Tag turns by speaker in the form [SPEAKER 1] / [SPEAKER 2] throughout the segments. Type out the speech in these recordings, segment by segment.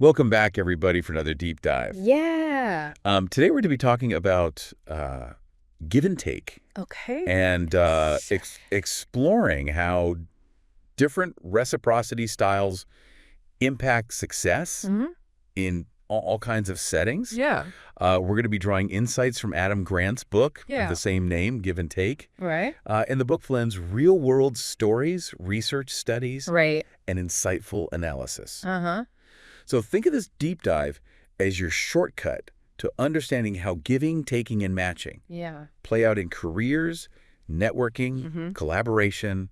[SPEAKER 1] Welcome back, everybody, for another deep dive.
[SPEAKER 2] Yeah.
[SPEAKER 1] Today we're going to be talking about give and take
[SPEAKER 2] Okay.
[SPEAKER 1] and exploring how different reciprocity styles impact success
[SPEAKER 2] hmm
[SPEAKER 1] in all kinds of settings.
[SPEAKER 2] Yeah.
[SPEAKER 1] We're going to be drawing insights from Adam Grant's book of
[SPEAKER 2] Yeah.
[SPEAKER 1] the same name, Give and Take.
[SPEAKER 2] Right.
[SPEAKER 1] And the book blends real-world stories, research studies,
[SPEAKER 2] Right.
[SPEAKER 1] and insightful analysis.
[SPEAKER 2] Uh-huh.
[SPEAKER 1] So think of this deep dive as your shortcut to understanding how giving, taking, and matching
[SPEAKER 2] Yeah.
[SPEAKER 1] play out in careers, networking, collaboration,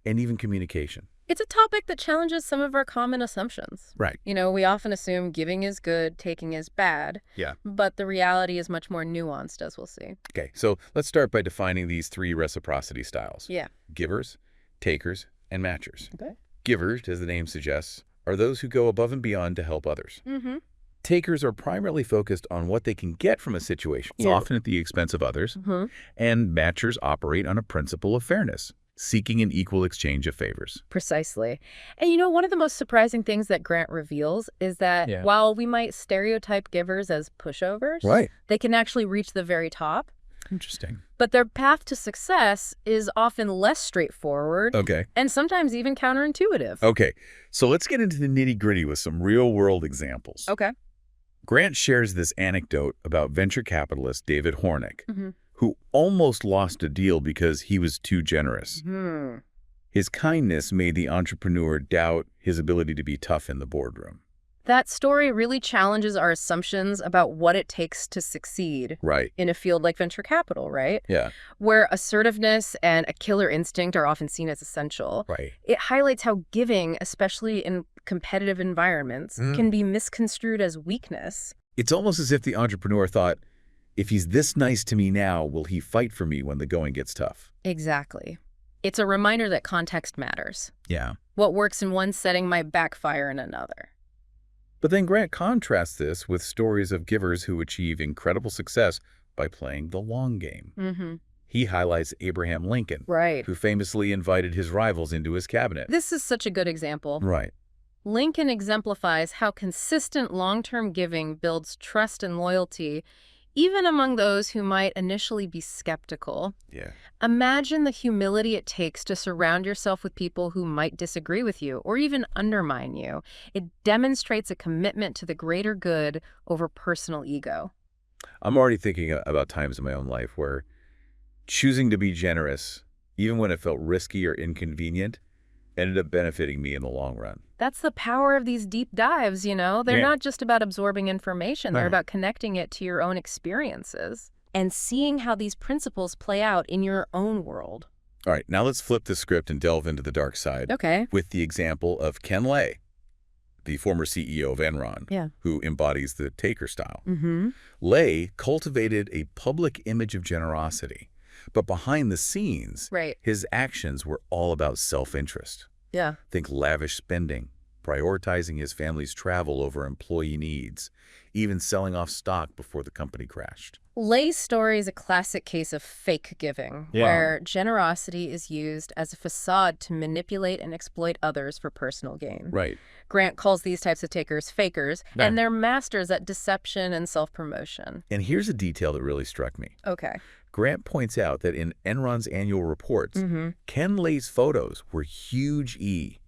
[SPEAKER 1] and even communication.
[SPEAKER 2] It's a topic that challenges some of our common assumptions.
[SPEAKER 1] Right.
[SPEAKER 2] We often assume giving is good, taking is bad.
[SPEAKER 1] Yeah.
[SPEAKER 2] But the reality is much more nuanced, as we'll see.
[SPEAKER 1] Okay, so let's start by defining these three reciprocity styles.
[SPEAKER 2] Yeah.
[SPEAKER 1] Givers, takers, and matchers.
[SPEAKER 2] Okay.
[SPEAKER 1] Givers, as the name suggests, are those who go above and beyond to help others.
[SPEAKER 2] Mm-hmm.
[SPEAKER 1] Takers are primarily focused on what they can get from a situation, often at the expense of others.
[SPEAKER 2] Mm-hmm.
[SPEAKER 1] And matchers operate on a principle of fairness, seeking an equal exchange of favors.
[SPEAKER 2] Precisely. And one of the most surprising things that Grant reveals is that while we might stereotype givers as pushovers, they can actually reach the very top.
[SPEAKER 1] Interesting.
[SPEAKER 2] But their path to success is often less straightforward.
[SPEAKER 1] Okay.
[SPEAKER 2] And sometimes even counterintuitive.
[SPEAKER 1] Okay, so let's get into the nitty-gritty with some real-world examples.
[SPEAKER 2] Okay.
[SPEAKER 1] Grant shares this anecdote about venture capitalist David Hornick,
[SPEAKER 2] Mm-hmm.
[SPEAKER 1] who almost lost a deal because he was too generous.
[SPEAKER 2] Hmm.
[SPEAKER 1] His kindness made the entrepreneur doubt his ability to be tough in the boardroom.
[SPEAKER 2] That story really challenges our assumptions about what it takes to succeed
[SPEAKER 1] Right.
[SPEAKER 2] in a field like venture capital, right?
[SPEAKER 1] Yeah.
[SPEAKER 2] Where assertiveness and a killer instinct are often seen as essential.
[SPEAKER 1] Right.
[SPEAKER 2] It highlights how giving, especially in competitive environments, can be misconstrued as weakness.
[SPEAKER 1] It's almost as if the entrepreneur thought, if he's this nice to me now, will he fight for me when the going gets tough?
[SPEAKER 2] Exactly. It's a reminder that context matters.
[SPEAKER 1] Yeah.
[SPEAKER 2] What works in one setting might backfire in another.
[SPEAKER 1] But then Grant contrasts this with stories of givers who achieve incredible success by playing the long game.
[SPEAKER 2] Mm-hmm.
[SPEAKER 1] He highlights Abraham Lincoln,
[SPEAKER 2] Right.
[SPEAKER 1] who famously invited his rivals into his cabinet.
[SPEAKER 2] This is such a good example.
[SPEAKER 1] Right.
[SPEAKER 2] Lincoln exemplifies how consistent long-term giving builds trust and loyalty, even among those who might initially be skeptical.
[SPEAKER 1] Yeah.
[SPEAKER 2] Imagine the humility it takes to surround yourself with people who might disagree with you or even undermine you. It demonstrates a commitment to the greater good over personal ego.
[SPEAKER 1] I'm already thinking about times in my own life where choosing to be generous, even when it felt risky or inconvenient, ended up benefiting me in the long run.
[SPEAKER 2] That's the power of these deep dives, They're not just about absorbing information. They're about connecting it to your own experiences and seeing how these principles play out in your own world.
[SPEAKER 1] All right, now let's flip the script and delve into the dark side
[SPEAKER 2] Okay.
[SPEAKER 1] with the example of Ken Lay, the former CEO of Enron, who embodies the taker style.
[SPEAKER 2] Mm-hmm.
[SPEAKER 1] Lay cultivated a public image of generosity, but behind the scenes, his actions were all about self-interest.
[SPEAKER 2] Yeah.
[SPEAKER 1] Think lavish spending, prioritizing his family's travel over employee needs, even selling off stock before the company crashed.
[SPEAKER 2] Lay's story is a classic case of fake giving, where generosity is used as a facade to manipulate and exploit others for personal gain.
[SPEAKER 1] Right.
[SPEAKER 2] Grant calls these types of takers fakers, and they're masters at deception and self-promotion.
[SPEAKER 1] And here's a detail that really struck me.
[SPEAKER 2] Okay.
[SPEAKER 1] Grant points out that in Enron's annual reports, Ken Lay's photos were huge E,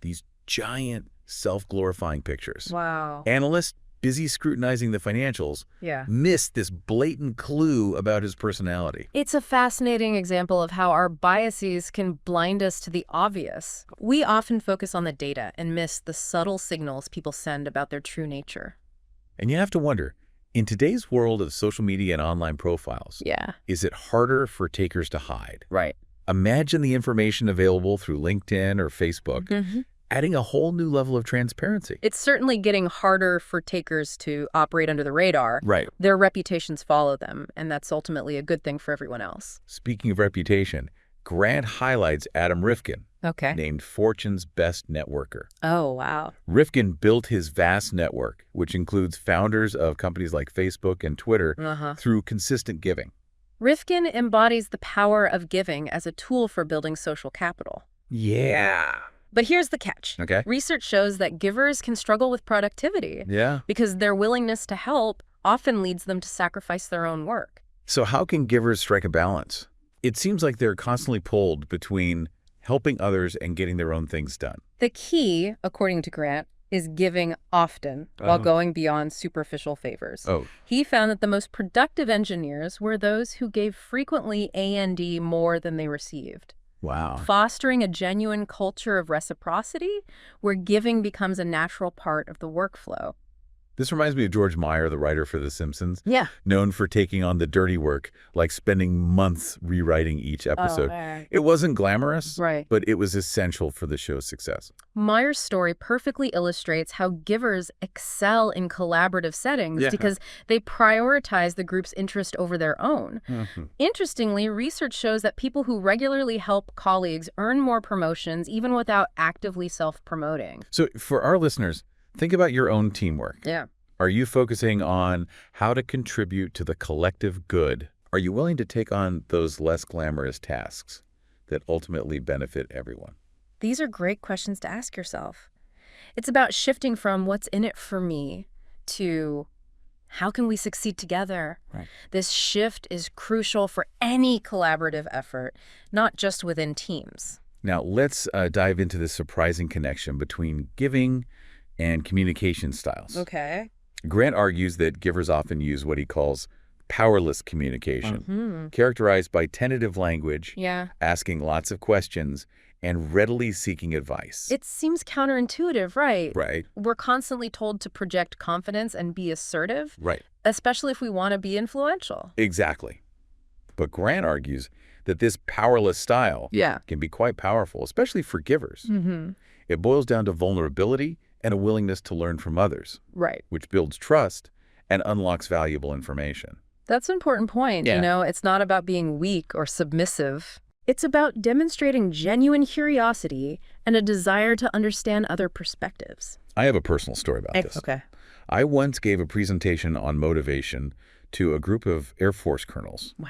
[SPEAKER 1] these giant self-glorifying pictures.
[SPEAKER 2] Wow.
[SPEAKER 1] Analysts, busy scrutinizing the financials, missed this blatant clue about his personality.
[SPEAKER 2] It's a fascinating example of how our biases can blind us to the obvious. We often focus on the data and miss the subtle signals people send about their true nature.
[SPEAKER 1] And you have to wonder, in today's world of social media and online profiles, is it harder for takers to hide?
[SPEAKER 2] Right.
[SPEAKER 1] Imagine the information available through LinkedIn or Facebook, adding a whole new level of transparency.
[SPEAKER 2] It's certainly getting harder for takers to operate under the radar.
[SPEAKER 1] Right.
[SPEAKER 2] Their reputations follow them, and that's ultimately a good thing for everyone else.
[SPEAKER 1] Speaking of reputation, Grant highlights Adam Rifkin,
[SPEAKER 2] Okay.
[SPEAKER 1] named Fortune's best networker.
[SPEAKER 2] Oh, wow.
[SPEAKER 1] Rifkin built his vast network, which includes founders of companies like Facebook and Twitter, through consistent giving.
[SPEAKER 2] Rifkin embodies the power of giving as a tool for building social capital.
[SPEAKER 1] Yeah.
[SPEAKER 2] But here's the catch.
[SPEAKER 1] Okay.
[SPEAKER 2] Research shows that givers can struggle with productivity
[SPEAKER 1] Yeah.
[SPEAKER 2] because their willingness to help often leads them to sacrifice their own work.
[SPEAKER 1] So how can givers strike a balance? It seems like they're constantly pulled between helping others and getting their own things done.
[SPEAKER 2] The key, according to Grant, is giving often while going beyond superficial favors.
[SPEAKER 1] Oh.
[SPEAKER 2] He found that the most productive engineers were those who gave frequently and more than they received.
[SPEAKER 1] Wow.
[SPEAKER 2] Fostering a genuine culture of reciprocity where giving becomes a natural part of the workflow.
[SPEAKER 1] This reminds me of George Meyer, the writer for The Simpsons,
[SPEAKER 2] Yeah.
[SPEAKER 1] known for taking on the dirty work, like spending months rewriting each episode. It wasn't glamorous,
[SPEAKER 2] Right.
[SPEAKER 1] but it was essential for the show's success.
[SPEAKER 2] Meyer's story perfectly illustrates how givers excel in collaborative settings
[SPEAKER 1] Yeah.
[SPEAKER 2] because they prioritize the group's interest over their own. Interestingly, research shows that people who regularly help colleagues earn more promotions even without actively self-promoting.
[SPEAKER 1] So for our listeners, think about your own teamwork.
[SPEAKER 2] Yeah.
[SPEAKER 1] Are you focusing on how to contribute to the collective good? Are you willing to take on those less glamorous tasks that ultimately benefit everyone?
[SPEAKER 2] These are great questions to ask yourself. It's about shifting from what's in it for me to how can we succeed together?
[SPEAKER 1] Right.
[SPEAKER 2] This shift is crucial for any collaborative effort, not just within teams.
[SPEAKER 1] Now, let's dive into this surprising connection between giving and communication styles.
[SPEAKER 2] Okay.
[SPEAKER 1] Grant argues that givers often use what he calls powerless communication, characterized by tentative language,
[SPEAKER 2] Yeah.
[SPEAKER 1] asking lots of questions, and readily seeking advice.
[SPEAKER 2] It seems counterintuitive, right?
[SPEAKER 1] Right.
[SPEAKER 2] We're constantly told to project confidence and be assertive,
[SPEAKER 1] Right.
[SPEAKER 2] especially if we want to be influential.
[SPEAKER 1] Exactly. But Grant argues that this powerless style
[SPEAKER 2] Yeah.
[SPEAKER 1] can be quite powerful, especially for givers.
[SPEAKER 2] Mm-hmm.
[SPEAKER 1] It boils down to vulnerability and a willingness to learn from others,
[SPEAKER 2] Right.
[SPEAKER 1] which builds trust and unlocks valuable information.
[SPEAKER 2] That's an important point.
[SPEAKER 1] Yeah.
[SPEAKER 2] You know, it's not about being weak or submissive. It's about demonstrating genuine curiosity and a desire to understand other perspectives.
[SPEAKER 1] I have a personal story about this.
[SPEAKER 2] Okay.
[SPEAKER 1] I once gave a presentation on motivation to a group of Air Force colonels,
[SPEAKER 2] Wow.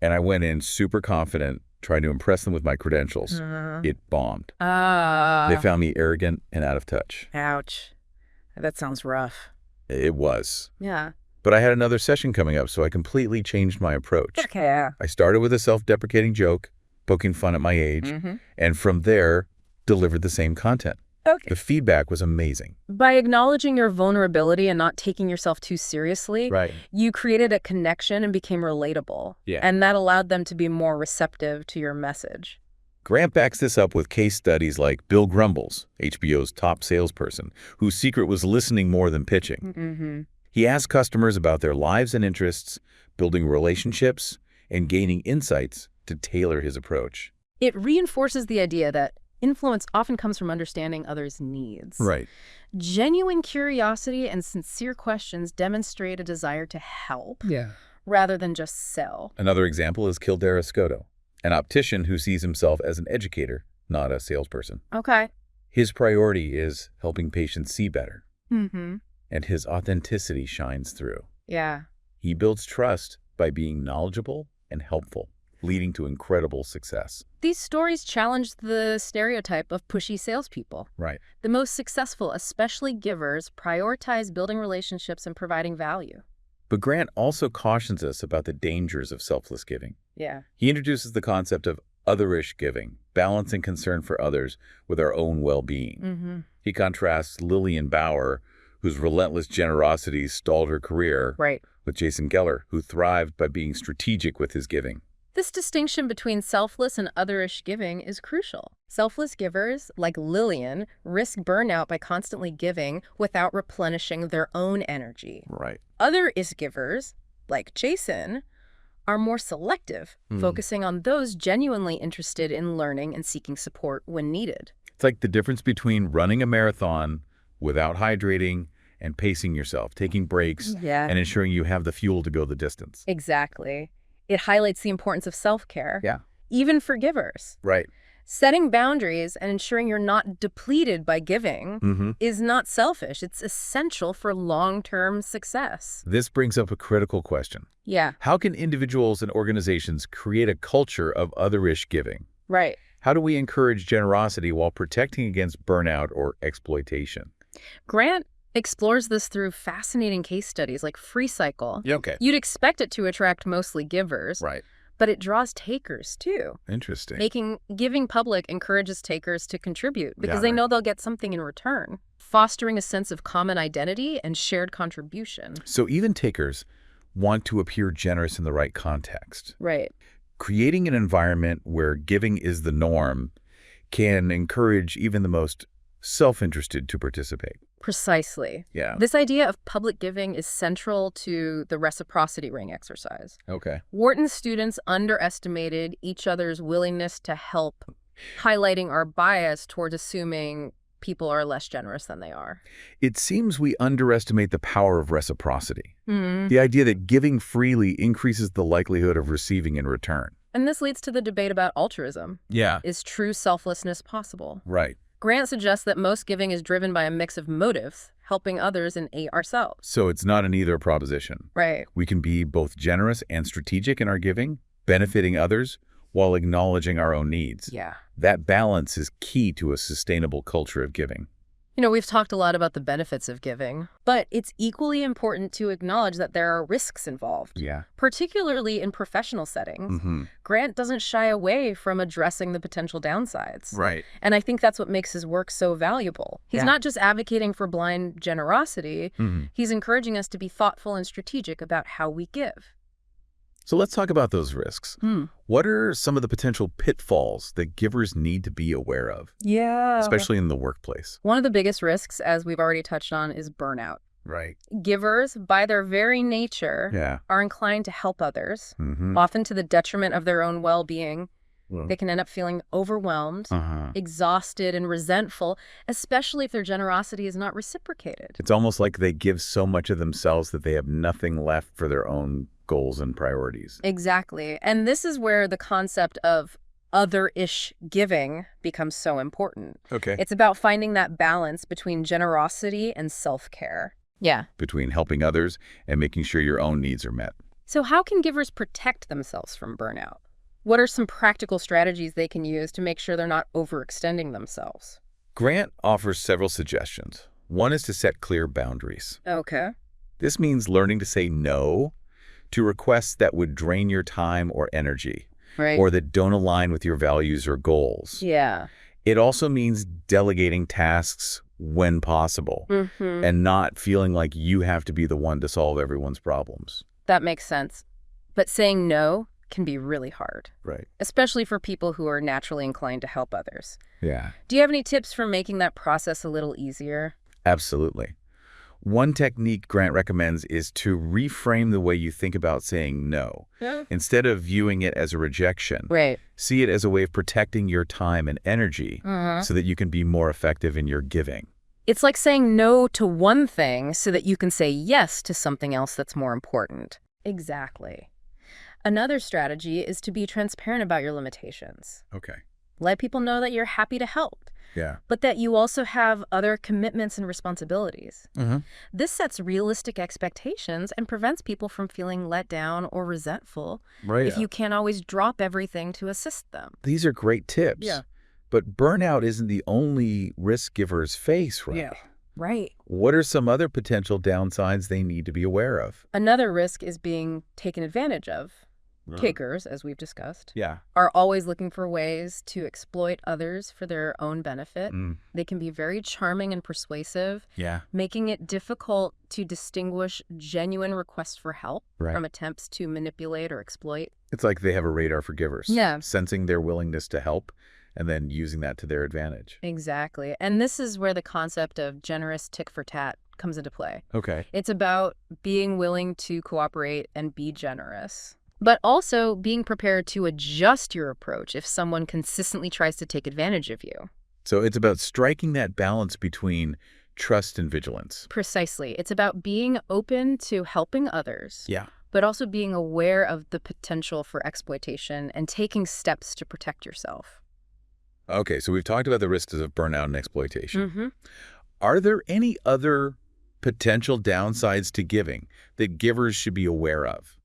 [SPEAKER 1] and I went in super confident, trying to impress them with my credentials. It bombed. They found me arrogant and out of touch.
[SPEAKER 2] Ouch. That sounds rough.
[SPEAKER 1] It was.
[SPEAKER 2] Yeah.
[SPEAKER 1] But I had another session coming up, so I completely changed my approach.
[SPEAKER 2] Okay.
[SPEAKER 1] I started with a self-deprecating joke, poking fun at my age,
[SPEAKER 2] Mm-hmm.
[SPEAKER 1] and from there, delivered the same content.
[SPEAKER 2] Okay.
[SPEAKER 1] The feedback was amazing.
[SPEAKER 2] By acknowledging your vulnerability and not taking yourself too seriously,
[SPEAKER 1] Right.
[SPEAKER 2] you created a connection and became relatable.
[SPEAKER 1] Yeah.
[SPEAKER 2] And that allowed them to be more receptive to your message.
[SPEAKER 1] Grant backs this up with case studies like Bill Grumbles, HBO's top salesperson, whose secret was listening more than pitching.
[SPEAKER 2] Mm-hmm.
[SPEAKER 1] He asked customers about their lives and interests, building relationships, and gaining insights to tailor his approach.
[SPEAKER 2] It reinforces the idea that influence often comes from understanding others' needs.
[SPEAKER 1] Right.
[SPEAKER 2] Genuine curiosity and sincere questions demonstrate a desire to help
[SPEAKER 1] Yeah.
[SPEAKER 2] rather than just sell.
[SPEAKER 1] Another example is Kildare Scotto, an optician who sees himself as an educator, not a salesperson.
[SPEAKER 2] Okay.
[SPEAKER 1] His priority is helping patients see better,
[SPEAKER 2] Mm-hmm.
[SPEAKER 1] and his authenticity shines through.
[SPEAKER 2] Yeah.
[SPEAKER 1] He builds trust by being knowledgeable and helpful, leading to incredible success.
[SPEAKER 2] These stories challenge the stereotype of pushy salespeople.
[SPEAKER 1] Right.
[SPEAKER 2] The most successful, especially givers, prioritize building relationships and providing value.
[SPEAKER 1] But Grant also cautions us about the dangers of selfless giving.
[SPEAKER 2] Yeah.
[SPEAKER 1] He introduces the concept of otherish giving, balancing concern for others with our own well-being.
[SPEAKER 2] Mm-hmm.
[SPEAKER 1] He contrasts Lillian Bauer, whose relentless generosity stalled her career,
[SPEAKER 2] Right.
[SPEAKER 1] with Jason Geller, who thrived by being strategic with his giving.
[SPEAKER 2] This distinction between selfless and otherish giving is crucial. Selfless givers, like Lillian, risk burnout by constantly giving without replenishing their own energy.
[SPEAKER 1] Right.
[SPEAKER 2] Otherish givers, like Jason, are more selective, focusing on those genuinely interested in learning and seeking support when needed.
[SPEAKER 1] It's like the difference between running a marathon without hydrating and pacing yourself, taking breaks,
[SPEAKER 2] Yeah.
[SPEAKER 1] and ensuring you have the fuel to go the distance.
[SPEAKER 2] Exactly. It highlights the importance of self-care,
[SPEAKER 1] Yeah.
[SPEAKER 2] even for givers.
[SPEAKER 1] Right.
[SPEAKER 2] Setting boundaries and ensuring you're not depleted by giving is not selfish. It's essential for long-term success.
[SPEAKER 1] This brings up a critical question.
[SPEAKER 2] Yeah,
[SPEAKER 1] How can individuals and organizations create a culture of otherish giving?
[SPEAKER 2] right.
[SPEAKER 1] How do we encourage generosity while protecting against burnout or exploitation?
[SPEAKER 2] Grant explores this through fascinating case studies like Free Cycle.
[SPEAKER 1] Yeah, okay.
[SPEAKER 2] You'd expect it to attract mostly givers,
[SPEAKER 1] Right.
[SPEAKER 2] but it draws takers too.
[SPEAKER 1] Interesting.
[SPEAKER 2] Making giving public encourages takers to contribute because
[SPEAKER 1] Got
[SPEAKER 2] they
[SPEAKER 1] it.
[SPEAKER 2] know they'll get something in return, fostering a sense of common identity and shared contribution.
[SPEAKER 1] So even takers want to appear generous in the right context.
[SPEAKER 2] Right.
[SPEAKER 1] Creating an environment where giving is the norm can encourage even the most self-interested to participate.
[SPEAKER 2] Precisely.
[SPEAKER 1] Yeah.
[SPEAKER 2] This idea of public giving is central to the reciprocity ring exercise.
[SPEAKER 1] Okay.
[SPEAKER 2] Wharton's students underestimated each other's willingness to help, highlighting our bias towards assuming people are less generous than they are.
[SPEAKER 1] It seems we underestimate the power of reciprocity.
[SPEAKER 2] Mm.
[SPEAKER 1] The idea that giving freely increases the likelihood of receiving in return.
[SPEAKER 2] And this leads to the debate about altruism.
[SPEAKER 1] Yeah.
[SPEAKER 2] Is true selflessness possible?
[SPEAKER 1] Right.
[SPEAKER 2] Grant suggests that most giving is driven by a mix of motives, helping others and ourselves.
[SPEAKER 1] So it's not an either proposition.
[SPEAKER 2] Right.
[SPEAKER 1] We can be both generous and strategic in our giving, benefiting others while acknowledging our own needs.
[SPEAKER 2] Yeah.
[SPEAKER 1] That balance is key to a sustainable culture of giving.
[SPEAKER 2] You know, we've talked a lot about the benefits of giving, but it's equally important to acknowledge that there are risks involved,
[SPEAKER 1] Yeah.
[SPEAKER 2] particularly in professional settings.
[SPEAKER 1] Mm-hmm.
[SPEAKER 2] Grant doesn't shy away from addressing the potential downsides.
[SPEAKER 1] Right.
[SPEAKER 2] And I think that's what makes his work so valuable. He's
[SPEAKER 1] Yeah.
[SPEAKER 2] not just advocating for blind generosity,
[SPEAKER 1] Mm-hmm.
[SPEAKER 2] he's encouraging us to be thoughtful and strategic about how we give.
[SPEAKER 1] So let's talk about those risks. What are some of the potential pitfalls that givers need to be aware of,
[SPEAKER 2] Yeah.
[SPEAKER 1] especially in the workplace?
[SPEAKER 2] One of the biggest risks, as we've already touched on, is burnout.
[SPEAKER 1] Right.
[SPEAKER 2] Givers, by their very nature,
[SPEAKER 1] Yeah.
[SPEAKER 2] are inclined to help others,
[SPEAKER 1] Mm-hmm.
[SPEAKER 2] often to the detriment of their own well-being.
[SPEAKER 1] Well.
[SPEAKER 2] They can end up feeling overwhelmed,
[SPEAKER 1] Uh-huh.
[SPEAKER 2] exhausted, and resentful, especially if their generosity is not reciprocated.
[SPEAKER 1] It's almost like they give so much of themselves that they have nothing left for their own goals and priorities.
[SPEAKER 2] Exactly. And this is where the concept of otherish giving becomes so important.
[SPEAKER 1] Okay.
[SPEAKER 2] It's about finding that balance between generosity and self-care. Yeah.
[SPEAKER 1] Between helping others and making sure your own needs are met.
[SPEAKER 2] So how can givers protect themselves from burnout? What are some practical strategies they can use to make sure they're not overextending themselves?
[SPEAKER 1] Grant offers several suggestions. One is to set clear boundaries.
[SPEAKER 2] Okay.
[SPEAKER 1] This means learning to say no to requests that would drain your time or energy,
[SPEAKER 2] Right.
[SPEAKER 1] or that don't align with your values or goals.
[SPEAKER 2] Yeah.
[SPEAKER 1] It also means delegating tasks when possible
[SPEAKER 2] Mm-hmm.
[SPEAKER 1] and not feeling like you have to be the one to solve everyone's problems.
[SPEAKER 2] That makes sense. But saying no can be really hard,
[SPEAKER 1] Right.
[SPEAKER 2] especially for people who are naturally inclined to help others.
[SPEAKER 1] Yeah,
[SPEAKER 2] Do you have any tips for making that process a little easier?
[SPEAKER 1] absolutely. One technique Grant recommends is to reframe the way you think about saying no.
[SPEAKER 2] Yeah.
[SPEAKER 1] Instead of viewing it as a rejection,
[SPEAKER 2] Right.
[SPEAKER 1] see it as a way of protecting your time and energy so that you can be more effective in your giving.
[SPEAKER 2] It's like saying no to one thing so that you can say yes to something else that's more important. Exactly. Another strategy is to be transparent about your limitations.
[SPEAKER 1] Okay.
[SPEAKER 2] Let people know that you're happy to help,
[SPEAKER 1] Yeah.
[SPEAKER 2] but that you also have other commitments and responsibilities.
[SPEAKER 1] Mm-hmm.
[SPEAKER 2] This sets realistic expectations and prevents people from feeling let down or resentful
[SPEAKER 1] Right.
[SPEAKER 2] if you can't always drop everything to assist them.
[SPEAKER 1] These are great tips.
[SPEAKER 2] Yeah.
[SPEAKER 1] But burnout isn't the only risk givers face, right?
[SPEAKER 2] Right.
[SPEAKER 1] What are some other potential downsides they need to be aware of?
[SPEAKER 2] Another risk is being taken advantage of. Takers, as we've discussed,
[SPEAKER 1] Yeah.
[SPEAKER 2] are always looking for ways to exploit others for their own benefit.
[SPEAKER 1] Mm.
[SPEAKER 2] They can be very charming and persuasive,
[SPEAKER 1] Yeah.
[SPEAKER 2] making it difficult to distinguish genuine requests for help
[SPEAKER 1] Right.
[SPEAKER 2] from attempts to manipulate or exploit.
[SPEAKER 1] It's like they have a radar for givers.
[SPEAKER 2] Yeah.
[SPEAKER 1] Sensing their willingness to help and then using that to their advantage.
[SPEAKER 2] Exactly. And this is where the concept of generous tit for tat comes into play.
[SPEAKER 1] Okay.
[SPEAKER 2] It's about being willing to cooperate and be generous, but also being prepared to adjust your approach if someone consistently tries to take advantage of you.
[SPEAKER 1] So it's about striking that balance between trust and vigilance.
[SPEAKER 2] Precisely. It's about being open to helping others,
[SPEAKER 1] Yeah.
[SPEAKER 2] but also being aware of the potential for exploitation and taking steps to protect yourself.
[SPEAKER 1] Okay, so we've talked about the risks of burnout and exploitation.
[SPEAKER 2] Mm-hmm.
[SPEAKER 1] Are there any other potential downsides to giving that givers should be aware of?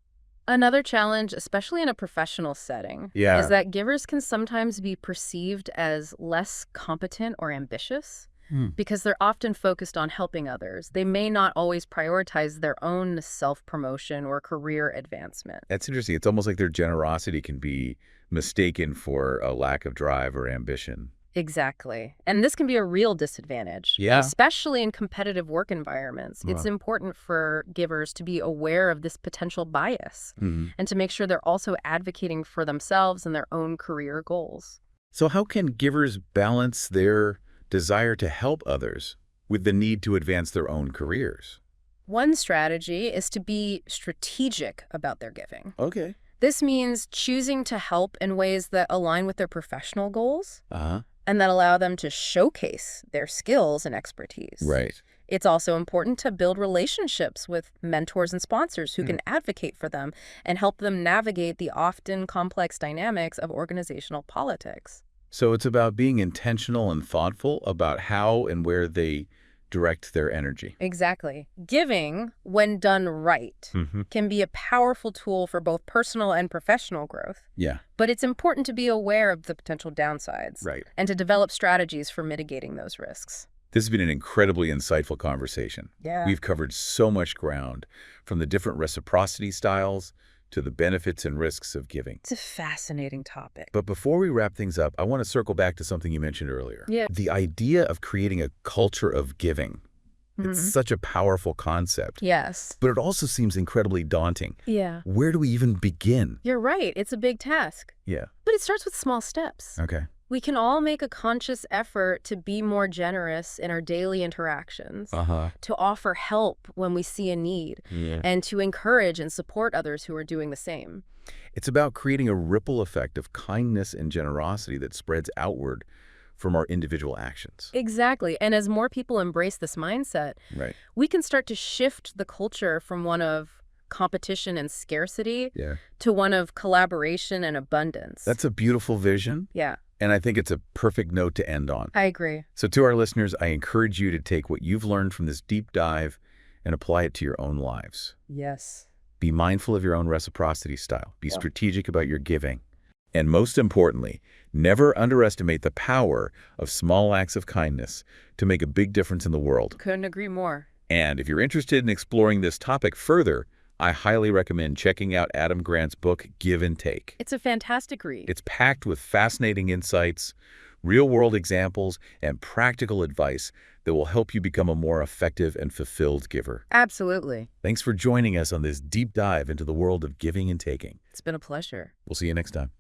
[SPEAKER 2] Another challenge, especially in a professional setting,
[SPEAKER 1] Yeah.
[SPEAKER 2] is that givers can sometimes be perceived as less competent or ambitious
[SPEAKER 1] Hmm.
[SPEAKER 2] because they're often focused on helping others. They may not always prioritize their own self-promotion or career advancement.
[SPEAKER 1] That's interesting. It's almost like their generosity can be mistaken for a lack of drive or ambition.
[SPEAKER 2] Exactly. And this can be a real disadvantage,
[SPEAKER 1] Yeah.
[SPEAKER 2] especially in competitive work environments. It's
[SPEAKER 1] Wow.
[SPEAKER 2] important for givers to be aware of this potential bias
[SPEAKER 1] Mhm.
[SPEAKER 2] and to make sure they're also advocating for themselves and their own career goals.
[SPEAKER 1] So how can givers balance their desire to help others with the need to advance their own careers?
[SPEAKER 2] One strategy is to be strategic about their giving.
[SPEAKER 1] Okay.
[SPEAKER 2] This means choosing to help in ways that align with their professional goals
[SPEAKER 1] Uh-huh.
[SPEAKER 2] and that allow them to showcase their skills and expertise.
[SPEAKER 1] Right.
[SPEAKER 2] It's also important to build relationships with mentors and sponsors who can advocate for them and help them navigate the often complex dynamics of organizational politics.
[SPEAKER 1] So it's about being intentional and thoughtful about how and where they direct their energy.
[SPEAKER 2] Exactly. Giving, when done right,
[SPEAKER 1] Mm-hmm.
[SPEAKER 2] can be a powerful tool for both personal and professional growth.
[SPEAKER 1] Yeah.
[SPEAKER 2] But it's important to be aware of the potential downsides
[SPEAKER 1] Right.
[SPEAKER 2] and to develop strategies for mitigating those risks.
[SPEAKER 1] This has been an incredibly insightful conversation.
[SPEAKER 2] Yeah.
[SPEAKER 1] We've covered so much ground, from the different reciprocity styles to the benefits and risks of giving.
[SPEAKER 2] It's a fascinating topic.
[SPEAKER 1] But before we wrap things up, I want to circle back to something you mentioned earlier.
[SPEAKER 2] Yeah.
[SPEAKER 1] The idea of creating a culture of giving. It's such a powerful concept,
[SPEAKER 2] Yes.
[SPEAKER 1] but it also seems incredibly daunting.
[SPEAKER 2] Yeah.
[SPEAKER 1] Where do we even begin?
[SPEAKER 2] You're right. It's a big task.
[SPEAKER 1] Yeah.
[SPEAKER 2] But it starts with small steps.
[SPEAKER 1] Okay.
[SPEAKER 2] We can all make a conscious effort to be more generous in our daily interactions,
[SPEAKER 1] Uh-huh.
[SPEAKER 2] to offer help when we see a need,
[SPEAKER 1] Yeah.
[SPEAKER 2] and to encourage and support others who are doing the same.
[SPEAKER 1] It's about creating a ripple effect of kindness and generosity that spreads outward from our individual actions.
[SPEAKER 2] Exactly. And as more people embrace this mindset,
[SPEAKER 1] Right.
[SPEAKER 2] we can start to shift the culture from one of competition and scarcity
[SPEAKER 1] Yeah.
[SPEAKER 2] to one of collaboration and abundance.
[SPEAKER 1] That's a beautiful vision,
[SPEAKER 2] Yeah,
[SPEAKER 1] and I think it's a perfect note to end on.
[SPEAKER 2] I agree.
[SPEAKER 1] So to our listeners, I encourage you to take what you've learned from this deep dive and apply it to your own lives.
[SPEAKER 2] Yes.
[SPEAKER 1] Be mindful of your own reciprocity style. Be strategic about your giving. And most importantly, never underestimate the power of small acts of kindness to make a big difference in the world.
[SPEAKER 2] Couldn't agree more.
[SPEAKER 1] And if you're interested in exploring this topic further, I highly recommend checking out Adam Grant's book, Give and Take.
[SPEAKER 2] It's a fantastic read.
[SPEAKER 1] It's packed with fascinating insights, real-world examples, and practical advice that will help you become a more effective and fulfilled giver.
[SPEAKER 2] Absolutely.
[SPEAKER 1] Thanks for joining us on this deep dive into the world of giving and taking.
[SPEAKER 2] It's been a pleasure.
[SPEAKER 1] We'll see you next time.